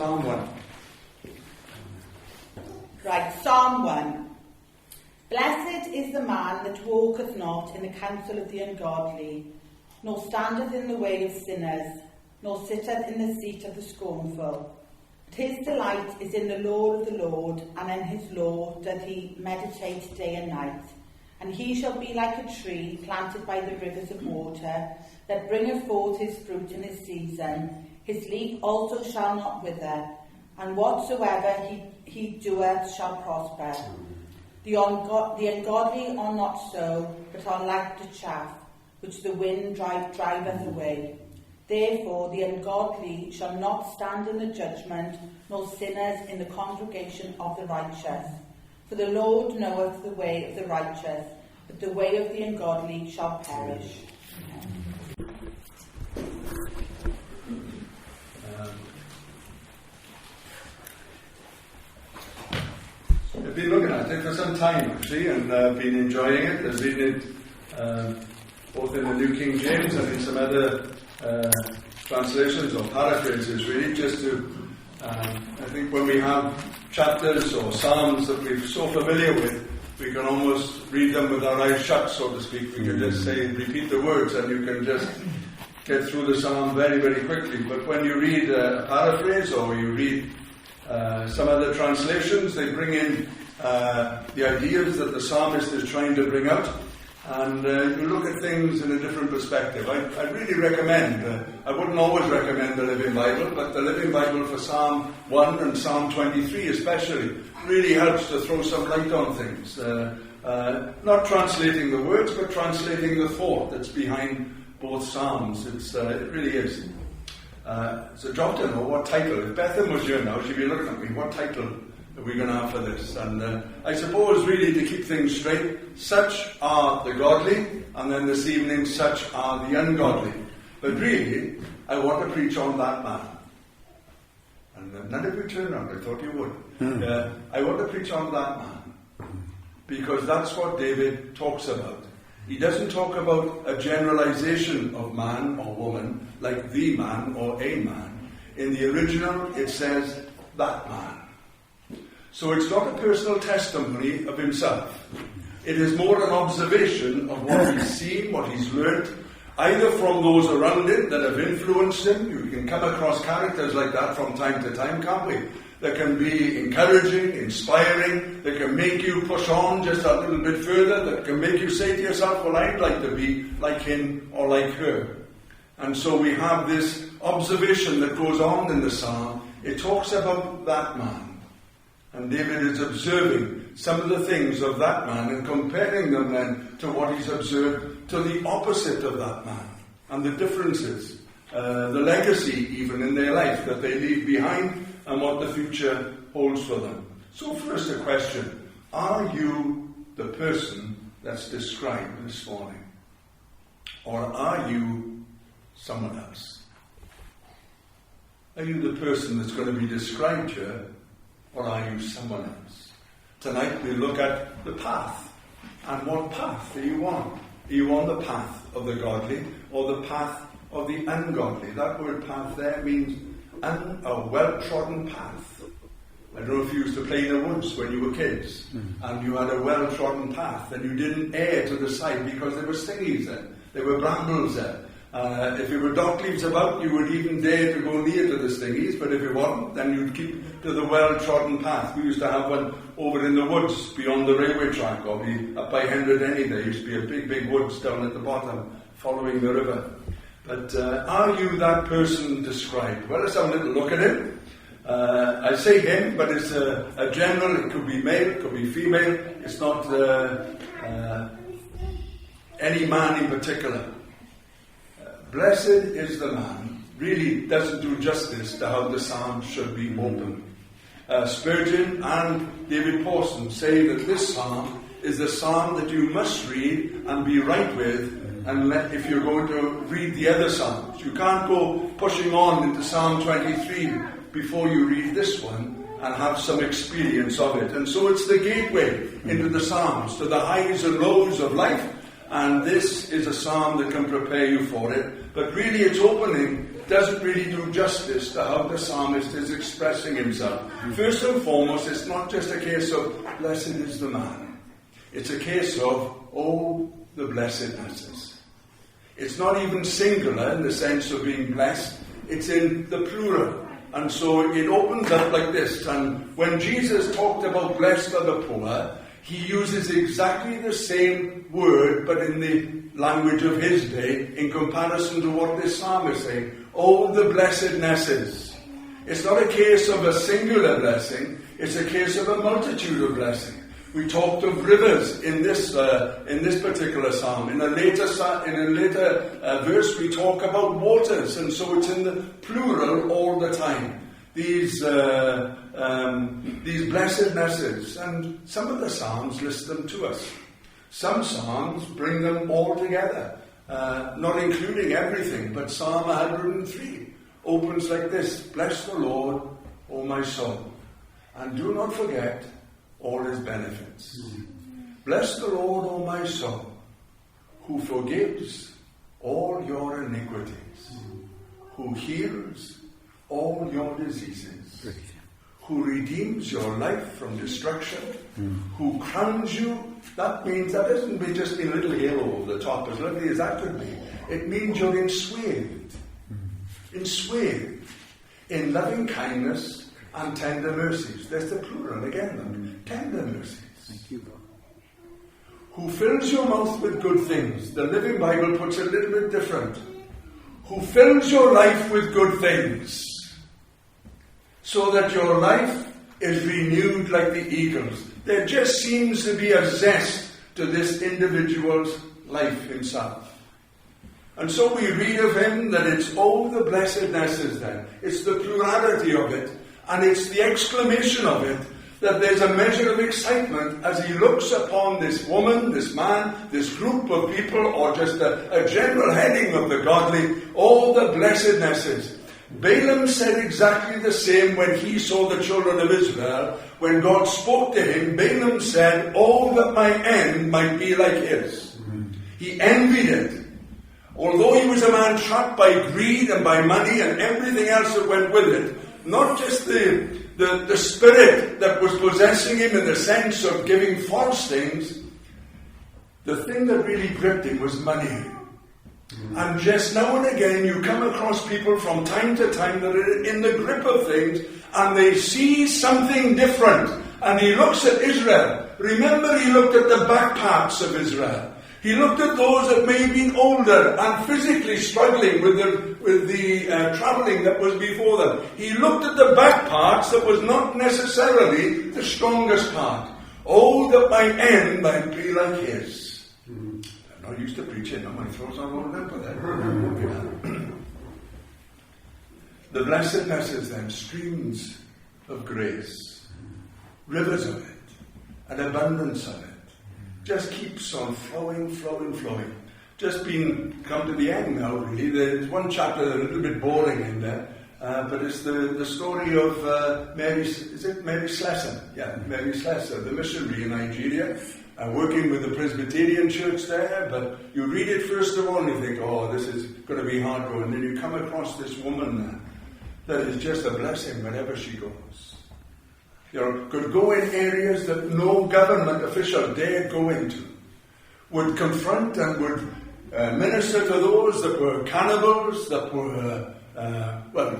Psalm 1. Right, Psalm 1. Blessed is the man that walketh not in the counsel of the ungodly, nor standeth in the way of sinners, nor sitteth in the seat of the scornful. But his delight is in the law of the Lord, and in his law doth he meditate day and night. And he shall be like a tree planted by the rivers of water, that bringeth forth his fruit in his season. His leaf also shall not wither, and whatsoever he doeth shall prosper. The ungodly are not so, but are like the chaff, which the wind driveth away. Therefore the ungodly shall not stand in the judgment, nor sinners in the congregation of the righteous. For the Lord knoweth the way of the righteous, but the way of the ungodly shall perish. I've been looking at it for some time, actually, and been enjoying it. I've reading it both in the New King James and in some other translations or paraphrases, really, just to, I think when we have chapters or psalms that we're so familiar with, we can almost read them with our eyes shut, so to speak. We can just say, repeat the words, and you can just get through the psalm very, very quickly. But when you read a paraphrase or you read some other translations, they bring in the ideas that the psalmist is trying to bring out, and you look at things in a different perspective. I really recommend, I wouldn't always recommend the Living Bible, but the Living Bible for Psalm 1 and Psalm 23 especially really helps to throw some light on things. Not translating the words, but translating the thought that's behind both psalms. It really is. So John to know what title. If Bethan was here now, she'd be looking at me. What title are we going to have for this? And I suppose really to keep things straight, such are the godly, and then this evening, such are the ungodly. But really, I want to preach on that man. And none of you turned around. I thought you would. I want to preach on that man, because that's what David talks about. He doesn't talk about a generalization of man or woman, like the man or a man. In the original, it says, that man. So it's not a personal testimony of himself. It is more an observation of what he's seen, what he's learnt, either from those around him that have influenced him. You can come across characters like that from time to time, can't we? That can be encouraging, inspiring, that can make you push on just a little bit further, that can make you say to yourself, well, I'd like to be like him or like her. And so we have this observation that goes on in the psalm. It talks about that man. And David is observing some of the things of that man and comparing them then to what he's observed to the opposite of that man. And the differences, the legacy even in their life that they leave behind, and what the future holds for them. So first a question, are you the person that's described this morning? Or are you someone else? Are you the person that's going to be described here, or are you someone else? Tonight we look at the path. And what path are you on? Are you on the path of the godly, or the path of the ungodly? That word path there means a well-trodden path. I don't know if you used to play in the woods when you were kids, and you had a well-trodden path, and you didn't err to the side because there were stingies there, there were brambles there. If there were dock leaves about, you would even dare to go near to the stingies, but if you wasn't, then you'd keep to the well-trodden path. We used to have one over in the woods beyond the railway track, or up by Penyrheol. There used to be a big, big woods down at the bottom, following the river. But are you that person described? Well, let's have a little look at him. I say him, but it's a general. It could be male, it could be female. It's not any man in particular. Blessed is the man really doesn't do justice to how the psalm should be opened. Spurgeon and David Pawson say that this psalm is the psalm that you must read and be right with, and if you're going to read the other psalms. You can't go pushing on into Psalm 23 before you read this one and have some experience of it. And so it's the gateway into the Psalms, to the highs and lows of life, And this is a psalm that can prepare you for it. But really its opening doesn't really do justice to how the psalmist is expressing himself. First and foremost, it's not just a case of blessed is the man. It's a case of, oh, the blessednesses. It's not even singular in the sense of being blessed. It's in the plural. And so it opens up like this. And when Jesus talked about blessed are the poor, he uses exactly the same word, but in the language of his day, in comparison to what this psalm is saying. Oh, the blessednesses. It's not a case of a singular blessing. It's a case of a multitude of blessings. We talked of rivers in this particular psalm. In a later verse, we talk about waters, and so it's in the plural all the time. These blessednesses, and some of the psalms list them to us. Some psalms bring them all together, not including everything. But Psalm 103 opens like this: "Bless the Lord, O my soul, and do not forget all his benefits. Bless the Lord, O my soul, who forgives all your iniquities, who heals all your diseases, who redeems your life from destruction, who crowns you." That means, that doesn't mean just a little halo over the top, as lovely as that could be. It means you're enswathed in loving kindness and tender mercies. There's the plural again, tender mercies. Thank you, God. Who fills your mouth with good things. The Living Bible puts it a little bit different. Who fills your life with good things, so that your life is renewed like the eagles. There just seems to be a zest to this individual's life himself. And so we read of him that it's all the blessednesses then. It's the plurality of it, and it's the exclamation of it, that there's a measure of excitement as he looks upon this woman, this man, this group of people, or just a general heading of the godly, all the blessednesses. Balaam said exactly the same when he saw the children of Israel. When God spoke to him, Balaam said, "Oh, that my end might be like his." He envied it. Although he was a man trapped by greed and by money and everything else that went with it, not just the spirit that was possessing him in the sense of giving false things, the thing that really gripped him was money. And just now and again you come across people from time to time that are in the grip of things, and they see something different. And he looks at Israel. Remember, he looked at the back parts of Israel. He looked at those that may have been older and physically struggling with the travelling that was before them. He looked at the back parts that was not necessarily the strongest part. Oh, that my end might be like his. I'm not used to preaching, now my throat's not rolling up with that. The blessednesses then, streams of grace, rivers of it, an abundance of it. Just keeps on flowing. Just come to the end now, really. There's one chapter that's a little bit boring in there, but it's the story of Mary Slessor? Yeah, Mary Slessor, the missionary in Nigeria, working with the Presbyterian church there. But you read it first of all and you think, oh, this is going to be hard going. And then you come across this woman that is just a blessing wherever she goes. Could go in areas that no government official dared go into. Would confront and would minister to those that were cannibals, that were,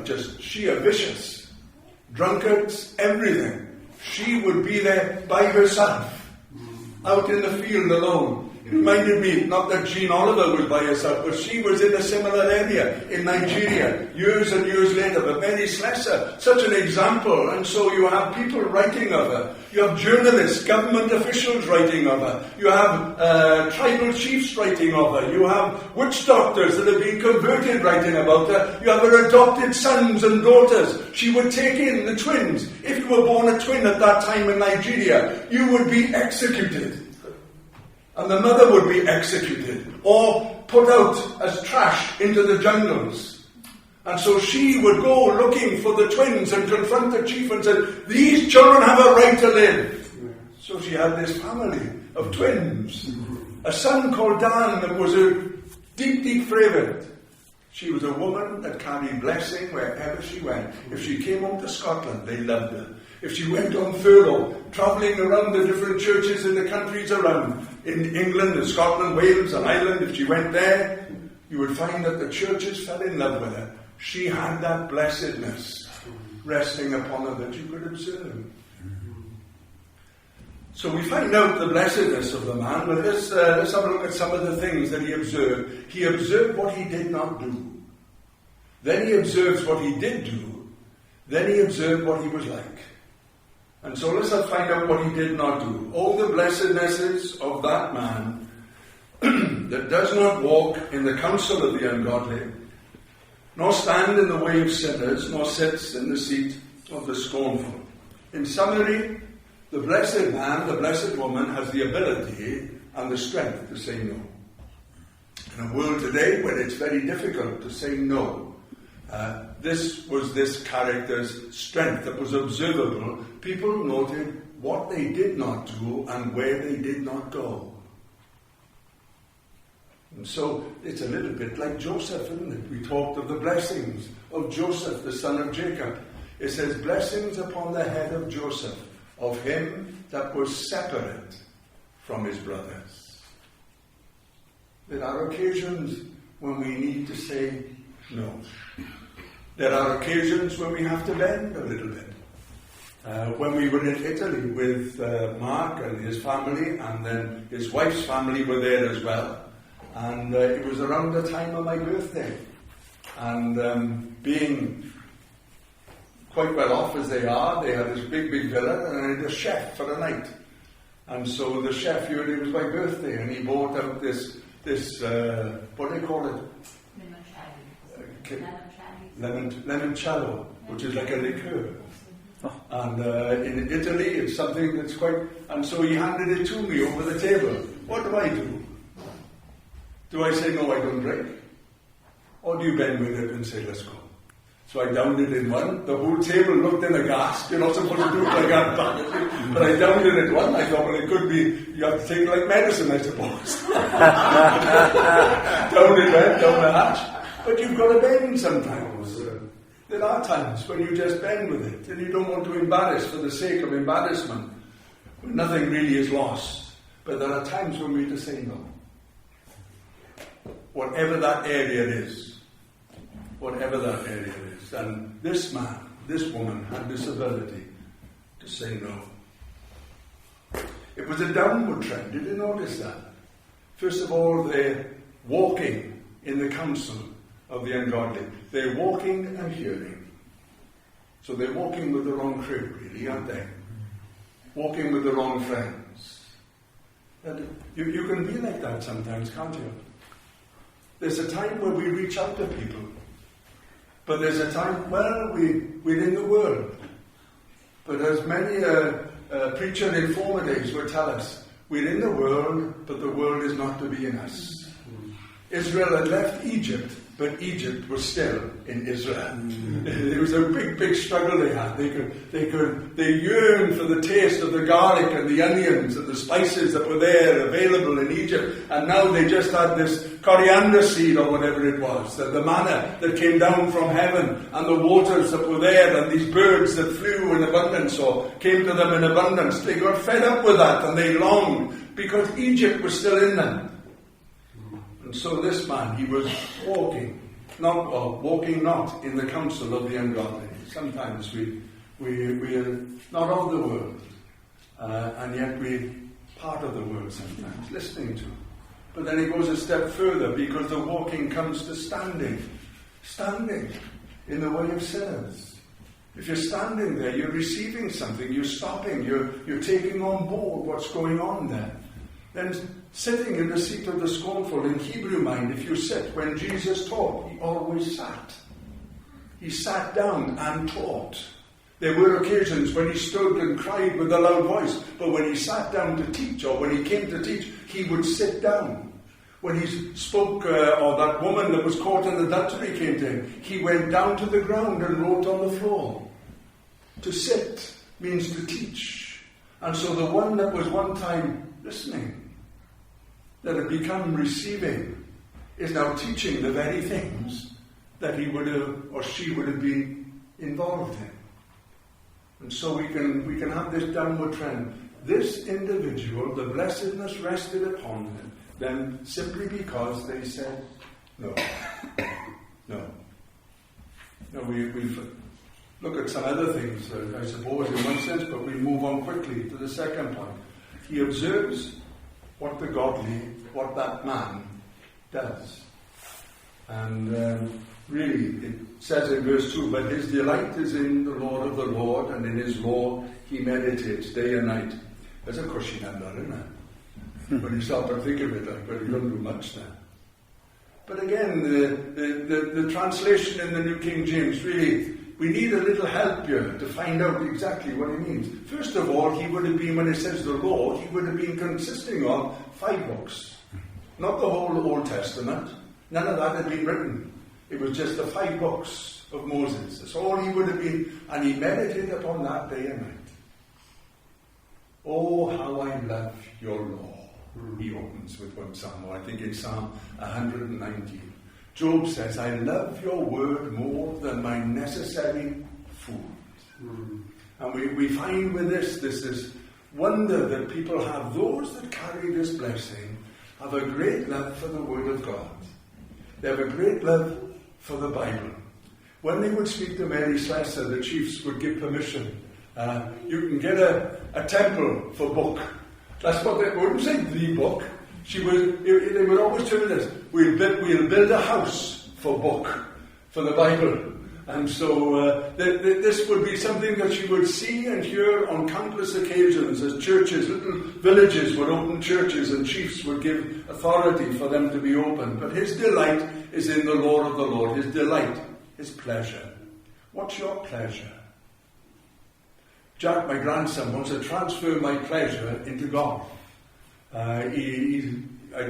just sheer vicious. Drunkards, everything. She would be there by herself, out in the field alone. It reminded me, not that Jean Oliver was by herself, but she was in a similar area in Nigeria, years and years later. But Mary Slessor, such an example. And so you have people writing of her. You have journalists, government officials writing of her. You have tribal chiefs writing of her. You have witch doctors that have been converted writing about her. You have her adopted sons and daughters. She would take in the twins. If you were born a twin at that time in Nigeria, you would be executed. And the mother would be executed or put out as trash into the jungles. And so she would go looking for the twins and confront the chief and say, "These children have a right to live." So she had this family of twins. A son called Dan that was a deep, deep favourite. She was a woman that carried blessing wherever she went. If she came home to Scotland, they loved her. If she went on furlough, travelling around the different churches in the countries around, in England and Scotland, Wales and Ireland, if she went there, you would find that the churches fell in love with her. She had that blessedness resting upon her that you could observe. So we find out the blessedness of the man, but let's have a look at some of the things that he observed. He observed what he did not do. Then he observes what he did do. Then he observed what he was like. And so let's find out what he did not do. All the blessednesses of that man that does not walk in the counsel of the ungodly, nor stand in the way of sinners, nor sits in the seat of the scornful. In summary, the blessed man, the blessed woman, has the ability and the strength to say no. In a world today where it's very difficult to say no, this was this character's strength that was observable. People noted what they did not do and where they did not go. And so it's a little bit like Joseph, isn't it? We talked of the blessings of Joseph, the son of Jacob. It says, blessings upon the head of Joseph, of him that was separate from his brothers. There are occasions when we need to say no. There are occasions when we have to bend a little bit. When we were in Italy with Mark and his family, and then his wife's family were there as well. And it was around the time of my birthday. And being quite well off as they are, they had this big, big villa, and I had a chef for the night. And so the chef heard it was my birthday, and he bought out this what do they call it? Limoncello, which is like a liqueur. And in Italy, it's something that's quite... And so he handed it to me over the table. What do? Do I say, no, I don't drink? Or do you bend with it and say, let's go? So I downed it in one. The whole table looked in aghast. You're not supposed to do it like that. But I downed it in one. I thought, well, it could be, you have to take it like medicine, I suppose. Down it went, down the hatch. But you've got to bend sometimes. There are times when you just bend with it, and you don't want to embarrass for the sake of embarrassment, when nothing really is lost. But there are times when we just say no. Whatever that area is. And this man, this woman had this ability to say no. It was a downward trend. Did you notice that? First of all, they're walking in the counsel of the ungodly. They're walking and hearing. So they're walking with the wrong crew, really, aren't they? Walking with the wrong friends. And you can be like that sometimes, can't you? There's a time where we reach out to people. But there's a time, well, we're in the world. But as many preacher in former days would tell us, we're in the world, but the world is not to be in us. Israel had left Egypt, but Egypt was still in Israel. It was a big, big struggle they had. They yearned for the taste of the garlic and the onions and the spices that were there available in Egypt. And now they just had this coriander seed or whatever it was, the manna that came down from heaven, and the waters that were there, and these birds that flew in abundance or came to them in abundance. They got fed up with that, and they longed because Egypt was still in them. And so this man, he was walking not in the counsel of the ungodly. Sometimes we're not of the world, and yet we're part of the world sometimes, listening to. But then he goes a step further, because the walking comes to standing in the way of sinners. If you're standing there, you're receiving something, you're stopping, you're taking on board what's going on there. Then sitting in the seat of the scornful, in Hebrew mind, if you sit, when Jesus taught, he always sat. He sat down and taught. There were occasions when he stood and cried with a loud voice, but when he sat down to teach, or when he came to teach, he would sit down. When he spoke, or that woman that was caught in adultery came to him, he went down to the ground and wrote on the floor. To sit means to teach. And so the one that was one time listening that had become receiving is now teaching the very things that he would have or she would have been involved in. And so we can have this downward trend. This individual, the blessedness rested upon them simply because they said no. No. No, we look at some other things, I suppose, in one sense, but we move on quickly to the second point. He observes what that man does. And really, it says in verse 2, but his delight is in the law of the Lord, and in his law he meditates day and night. That's a cushy number, isn't it? When you start to think of it, but you don't do much there. But again, the translation in the New King James, really, we need a little help here to find out exactly what it means. First of all, he would have been, when it says the law, he would have been consisting of 5 books. Not the whole Old Testament. None of that had been written. It was just the 5 books of Moses. That's all he would have been. And he meditated upon that day and night. Oh, how I love your law. He opens with one psalm, or I think in Psalm 119. Job says, I love your word more than my necessary food. And we find with this wonder that people have, those that carry this blessing, have a great love for the word of God. They have a great love for the Bible. When they would speak to Mary Slessor, the chiefs would give permission. You can get a temple for book. That's what they wouldn't say, the book. They would always tell me this, we'll build a house for book, for the Bible. And so this would be something that she would see and hear on countless occasions as churches, little villages would open churches and chiefs would give authority for them to be open. But his delight is in the law of the Lord. His delight, his pleasure. What's your pleasure? Jack, my grandson, wants to transfer my pleasure into golf. I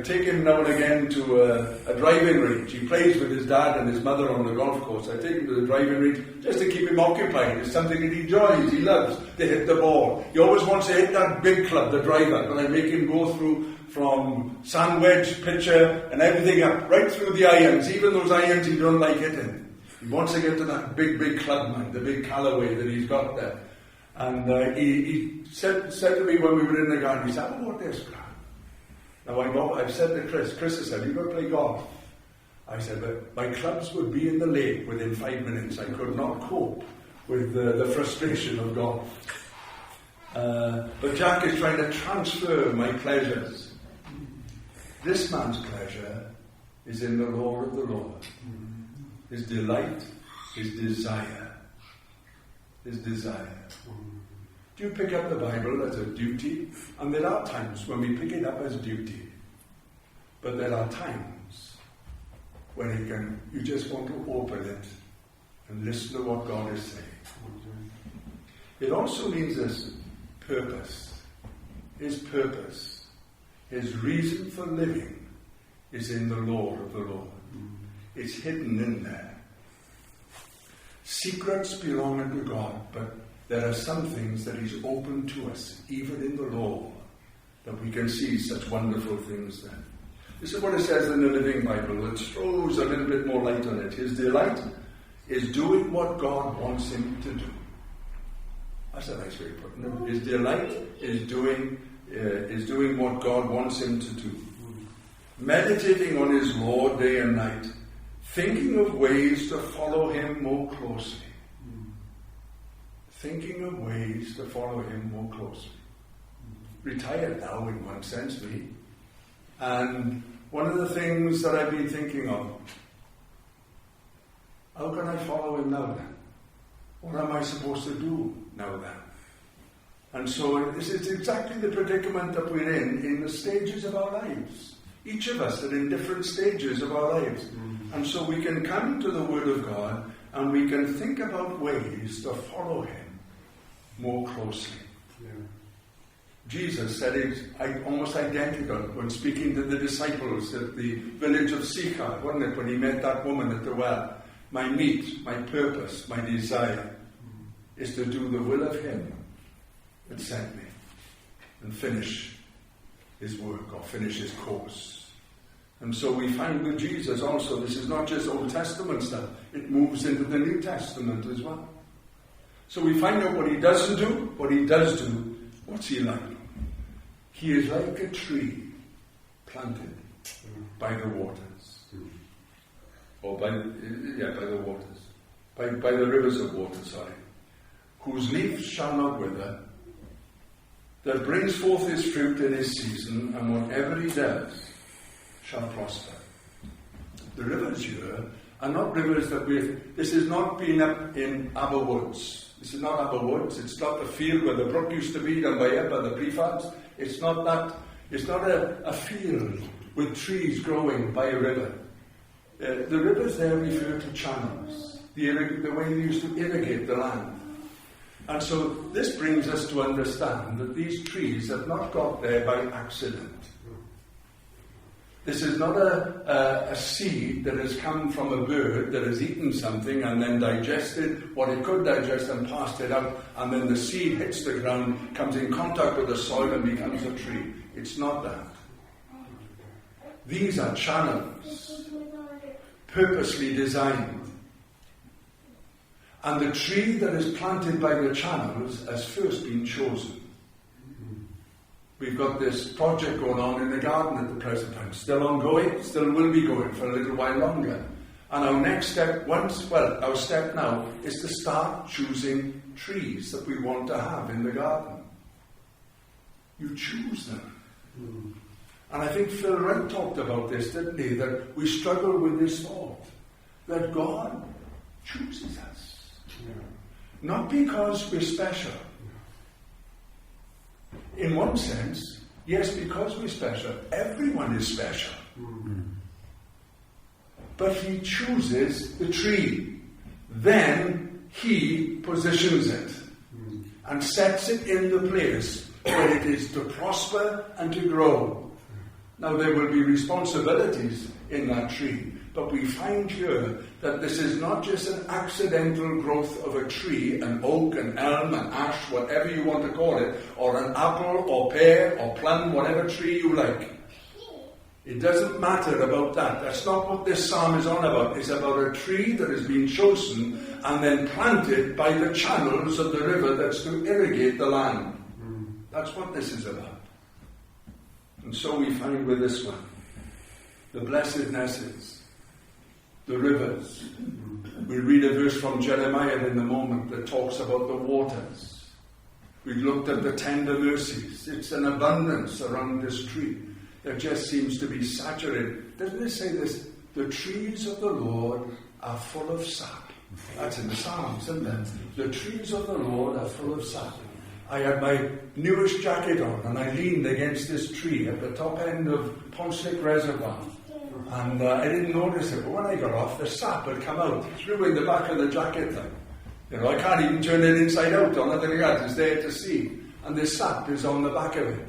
take him now and again to a driving range. He plays with his dad and his mother on the golf course. I take him to the driving range just to keep him occupied. It's something that he enjoys, he loves to hit the ball. He always wants to hit that big club, the driver, but I make him go through from sand wedge, pitcher, and everything up, right through the irons, even those irons he don't like hitting. He wants to get to that big club, man, the big Callaway that he's got there. And he said to me when we were in the garden, he said, what this, Grant? Now I've said to Chris has said, you've got to play golf. I said, but my clubs would be in the lake within 5 minutes. I could not cope with the frustration of golf. But Jack is trying to transfer my pleasures. This man's pleasure is in the law of the Lord. His delight, his desire. His desire. Do you pick up the Bible as a duty? And there are times when we pick it up as duty. But there are times when you just want to open it and listen to what God is saying. It also means this purpose. His purpose, his reason for living is in the law of the Lord. It's hidden in there. Secrets belong unto God, but there are some things that he's opened to us, even in the law, that we can see such wonderful things there. This is what it says in the Living Bible. It throws a little bit more light on it. His delight is doing what God wants him to do. That's a nice way of putting it. His delight is doing what God wants him to do. Meditating on his law day and night, thinking of ways to follow him more closely. Thinking of ways to follow him more closely. Retired now, in one sense, me. And one of the things that I've been thinking of, how can I follow him now then? What am I supposed to do now then? And so it's exactly the predicament that we're in the stages of our lives. Each of us are in different stages of our lives. And so we can come to the Word of God and we can think about ways to follow him more closely. Yeah. Jesus said it almost identical when speaking to the disciples at the village of Sychar, wasn't it, when he met that woman at the well? My meat, my purpose, my desire is to do the will of him that sent me and finish his work or finish his course. And so we find with Jesus also, this is not just Old Testament stuff, it moves into the New Testament as well. So we find out what he doesn't do, what he does do. What's he like? He is like a tree planted by the waters. Or by the waters. By the rivers of water, whose leaf shall not wither, that brings forth his fruit in his season, and whatever he does shall prosper. The rivers here are not rivers this is not being up in Aberwoods. This is not Aberwoods. It's not the field where the brook used to be down by the prefabs. It's not that. It's not a field with trees growing by a river. The rivers there refer to channels, the way they used to irrigate the land. And so this brings us to understand that these trees have not got there by accident. This is not a seed that has come from a bird that has eaten something and then digested what it could digest and passed it out, and then the seed hits the ground, comes in contact with the soil and becomes a tree. It's not that. These are channels, purposely designed. And the tree that is planted by the channels has first been chosen. We've got this project going on in the garden at the present time. Still ongoing, still will be going for a little while longer. And our next step, our step now is to start choosing trees that we want to have in the garden. You choose them. And I think Phil Wright talked about this, didn't he? That we struggle with this thought. That God chooses us. Not because we're special. In one sense, yes, because we're special. Everyone is special. But he chooses the tree. Then he positions it and sets it in the place where it is to prosper and to grow. Now there will be responsibilities in that tree, but we find here that this is not just an accidental growth of a tree, an oak, an elm, an ash, whatever you want to call it, or an apple, or pear, or plum, whatever tree you like. It doesn't matter about that. That's not what this psalm is on about. It's about a tree that has been chosen and then planted by the channels of the river that's to irrigate the land. That's what this is about. And so we find with this one, the blessednesses, the rivers. We'll read a verse from Jeremiah in a moment that talks about the waters. We've looked at the tender mercies. It's an abundance around this tree that just seems to be saturated. Doesn't it say this? The trees of the Lord are full of sap. That's in the Psalms, isn't it? The trees of the Lord are full of sap. I had my newest jacket on and I leaned against this tree at the top end of Ponslick Reservoir. And I didn't notice it, but when I got off, the sap had come out through in the back of the jacket thing. I can't even turn it inside out on it. It's there to see. And the sap is on the back of it.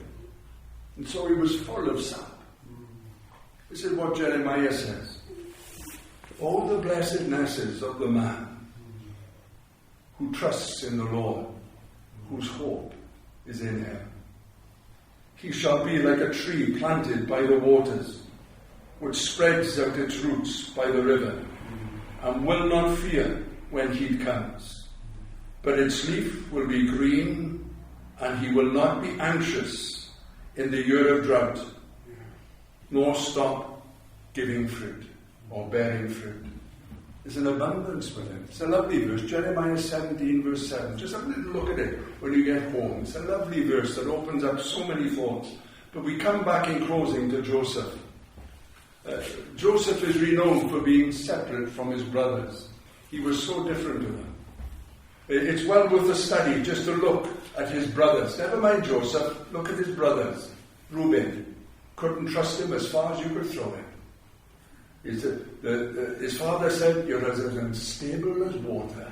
And so it was full of sap. This is what Jeremiah says. All the blessednesses of the man who trusts in the Lord, whose hope is in him. He shall be like a tree planted by the waters, which spreads out its roots by the river, and will not fear when heat comes. But its leaf will be green, and he will not be anxious in the year of drought, nor stop giving fruit or bearing fruit. There's an abundance with him. It's a lovely verse. Jeremiah 17 verse 7. Just have a little look at it when you get home. It's a lovely verse that opens up so many thoughts. But we come back in closing to Joseph. Joseph is renowned for being separate from his brothers. He was so different to them. It's well worth a study just to look at his brothers. Never mind Joseph, look at his brothers. Reuben, couldn't trust him as far as you could throw him. His father said, you're as unstable as water.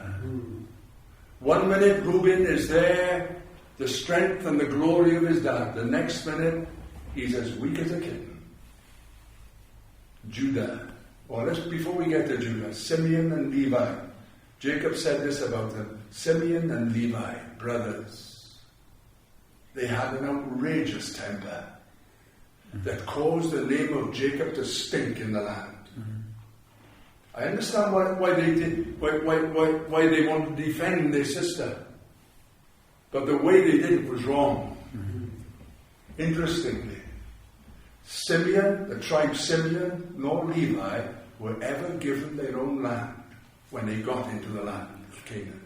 1 minute Reuben is there, the strength and the glory of his dad. The next minute, he's as weak as a kitten. Judah. Before we get to Judah, Simeon and Levi. Jacob said this about them. Simeon and Levi, brothers. They had an outrageous temper. that caused the name of Jacob to stink in the land. I understand why they did, why they wanted to defend their sister. But the way they did it was wrong. Interestingly, Simeon, the tribe Simeon, nor Levi were ever given their own land when they got into the land of Canaan.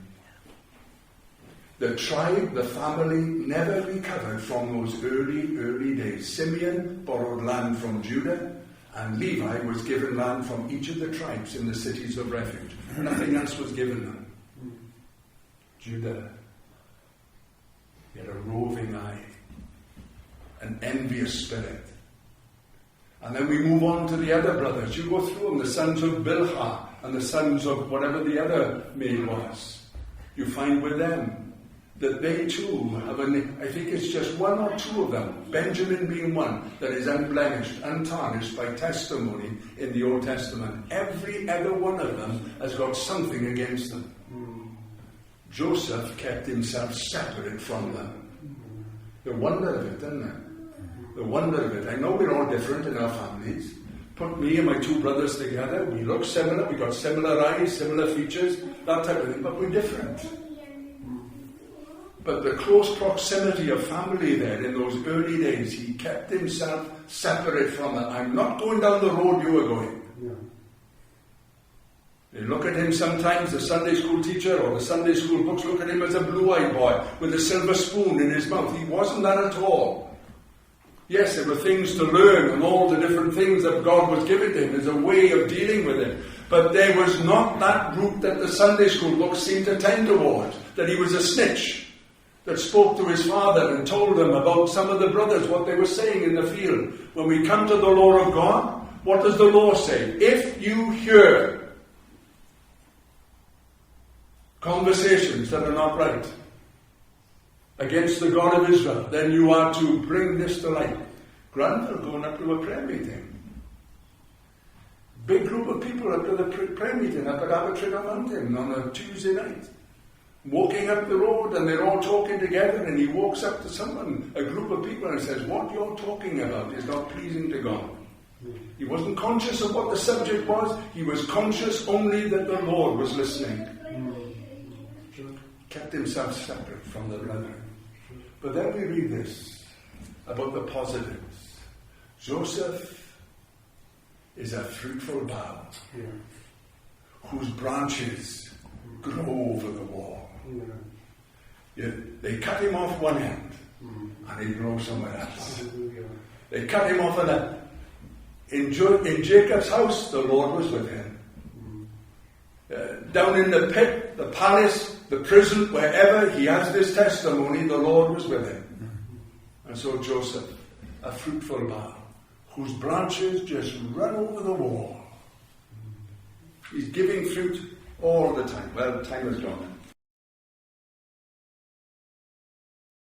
The tribe, the family, never recovered from those early days. Simeon borrowed land from Judah, and Levi was given land from each of the tribes in the cities of refuge. Nothing else was given them. Judah, he had a roving eye, an envious spirit. And then we move on to the other brothers. You go through them, the sons of Bilhah and the sons of whatever the other male was. You find with them that they too have I think it's just one or two of them, Benjamin being one, that is unblemished, untarnished by testimony in the Old Testament. Every other one of them has got something against them. Joseph kept himself separate from them. The wonder of it, isn't it? The wonder of it. I know we're all different in our families. Put me and my two brothers together, we look similar, we got similar eyes, similar features, that type of thing, but we're different. But the close proximity of family there in those early days, he kept himself separate from it. I'm not going down the road you are going. They look at him sometimes, the Sunday school teacher or the Sunday school books look at him as a blue-eyed boy with a silver spoon in his mouth. He wasn't that at all. Yes, there were things to learn and all the different things that God was giving to him. There's a way of dealing with it. But there was not that route that the Sunday school books seemed to tend towards, that he was a snitch that spoke to his father and told him about some of the brothers, what they were saying in the field. When we come to the law of God, what does the law say? If you hear conversations that are not right against the God of Israel, then you are to bring this to light. Granville going up to a prayer meeting. Big group of people up to the prayer meeting up at Abertrigger Mountain on a Tuesday night. Walking up the road and they're all talking together, and he walks up to someone, a group of people, and says, what you're talking about is not pleasing to God. He wasn't conscious of what the subject was. He was conscious only that the Lord was listening. Kept himself separate from the brethren. But then we read this about the positives. Joseph is a fruitful bough whose branches grow over the wall. They cut him off one end and he grows somewhere else. They cut him off in Jacob's house, the Lord was with him. Down in the pit, the palace, the prison, wherever he has this testimony, the Lord was with him. And so Joseph, a fruitful bough, whose branches just run over the wall. He's giving fruit all the time. Well, time is gone.